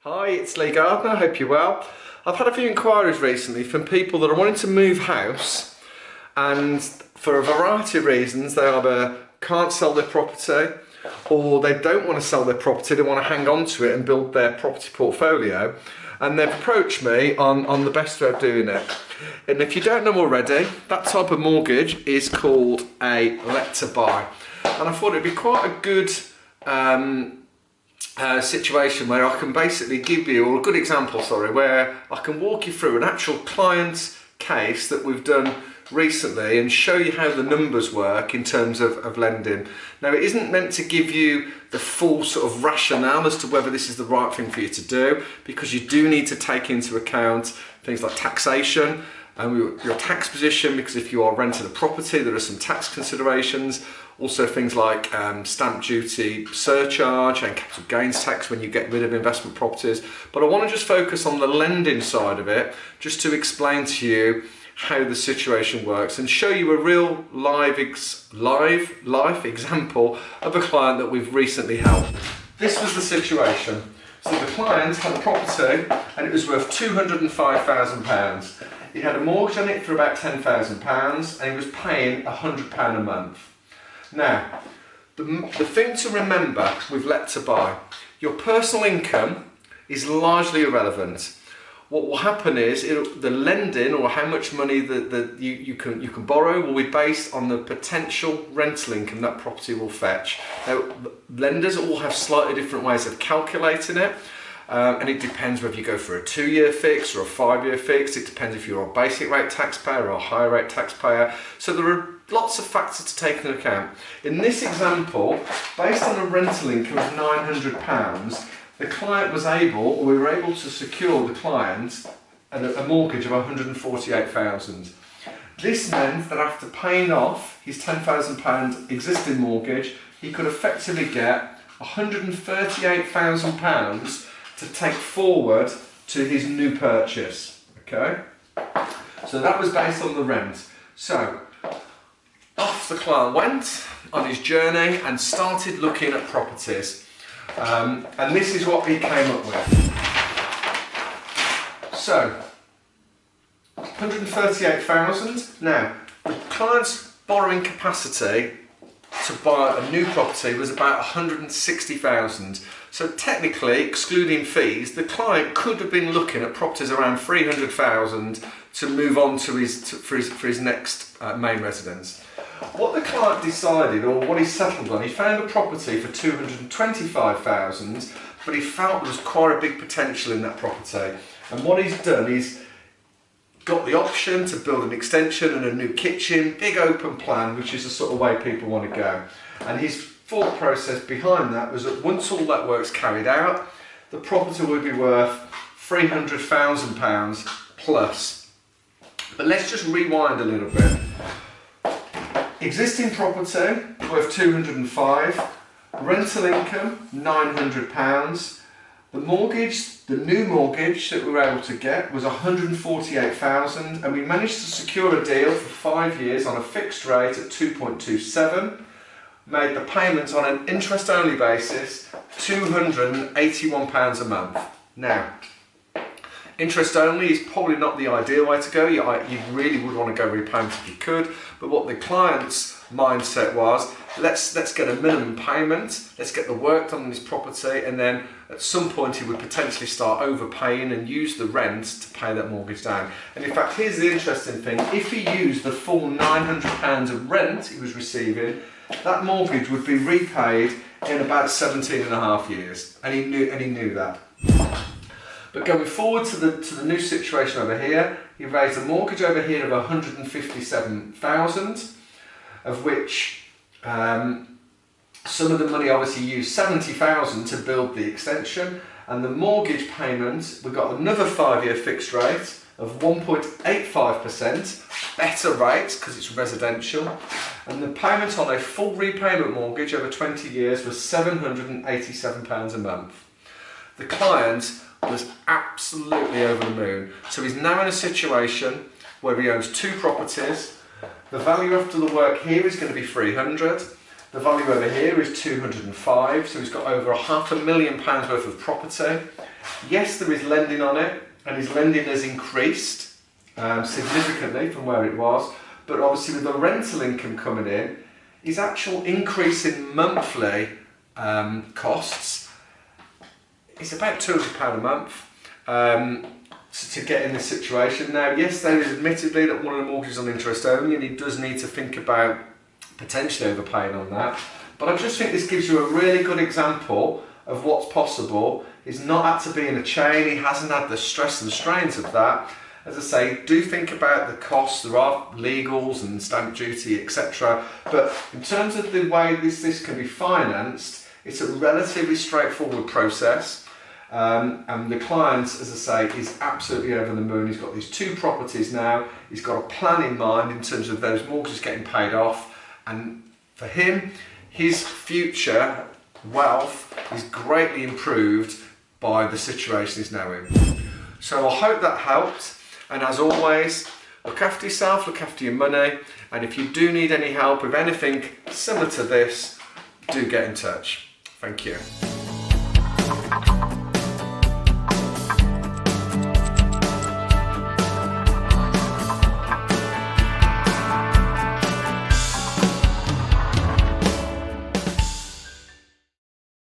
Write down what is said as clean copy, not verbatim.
Hi, it's Lee Gardner, hope you're well. I've had a few inquiries recently from people that are wanting to move house, and for a variety of reasons they either can't sell their property or they don't want to sell their property, they want to hang on to it and build their property portfolio, and they've approached me on the best way of doing it. And if you don't know already, that type of mortgage is called a let to buy, and I thought it'd be quite a good situation where I can basically give you, or a good example, where I can walk you through an actual client's case that we've done recently and show you how the numbers work in terms of lending. Now, it isn't meant to give you the full sort of rationale as to whether this is the right thing for you to do, because you do need to take into account things like taxation and your tax position, because if you are renting a property there are some tax considerations. Also things like stamp duty surcharge and capital gains tax when you get rid of investment properties. But I want to just focus on the lending side of it, just to explain to you how the situation works and show you a real life example of a client that we've recently helped. This was the situation. So the client had a property and it was worth £205,000. He had a mortgage on it for about £10,000 and he was paying £100 a month. Now, the thing to remember with let to buy, your personal income is largely irrelevant. What will happen is the lending, or how much money that you can borrow, will be based on the potential rental income that property will fetch. Now, lenders all have slightly different ways of calculating it. And it depends whether you go for a 2-year fix or a 5-year fix. It depends if you're a basic rate taxpayer or a higher rate taxpayer. So there are lots of factors to take into account. In this example, based on a rental income of £900, the client was able, or we were able to secure the client a mortgage of £148,000. This meant that after paying off his £10,000 existing mortgage, he could effectively get £138,000 to take forward to his new purchase. Okay, so that was based on the rent. So off the client went on his journey and started looking at properties, and this is what he came up with. So £138,000. Now, the client's borrowing capacity to buy a new property was about £160,000. So technically, excluding fees, the client could have been looking at properties around £300,000 to move on to for his next main residence. What the client decided, or what he settled on, he found a property for £225,000, but he felt there was quite a big potential in that property. And what he's done is got the option to build an extension and a new kitchen, big open plan, which is the sort of way people want to go. And his thought process behind that was that once all that work's carried out, the property would be worth £300,000 plus. But let's just rewind a little bit. Existing property worth 205, rental income £900. The mortgage, the new mortgage that we were able to get was £148,000, and we managed to secure a deal for 5 years on a fixed rate at 2.27. Made the payments on an interest-only basis, £281 a month. Now, interest only is probably not the ideal way to go. You really would want to go repayment if you could, but what the client's mindset was, let's get a minimum payment, let's get the work done on this property, and then at some point he would potentially start overpaying and use the rent to pay that mortgage down. And in fact, here's the interesting thing: if he used the full £900 of rent he was receiving, that mortgage would be repaid in about 17.5 years, and he knew that. But going forward to the new situation over here, he raised a mortgage over here of £157,000, of which some of the money obviously used £70,000 to build the extension, and the mortgage payment, we got another 5-year fixed rate of 1.85%, better rate because it's residential, and the payment on a full repayment mortgage over 20 years was £787 a month. The client was absolutely over the moon. So he's now in a situation where he owns 2 properties. The value after the work here is going to be 300, The value over here is 205, so he's got over £500,000 worth of property. Yes, there is lending on it, and his lending has increased significantly from where it was, but obviously with the rental income coming in, his actual increase in monthly costs is about £200 a month to get in this situation. Now, yes, there is admittedly that one of the mortgages on interest only, and he does need to think about potentially overpaying on that. But I just think this gives you a really good example of what's possible. He's not had to be in a chain, he hasn't had the stress and strains of that. As I say, do think about the costs. There are legals and stamp duty, etc. But in terms of the way this can be financed, it's a relatively straightforward process. And the client, as I say, is absolutely over the moon. He's got these 2 properties now. He's got a plan in mind in terms of those mortgages getting paid off. And for him, his future wealth is greatly improved by the situation he's now in. So I hope that helped. And as always, look after yourself, look after your money. And if you do need any help with anything similar to this, do get in touch. Thank you.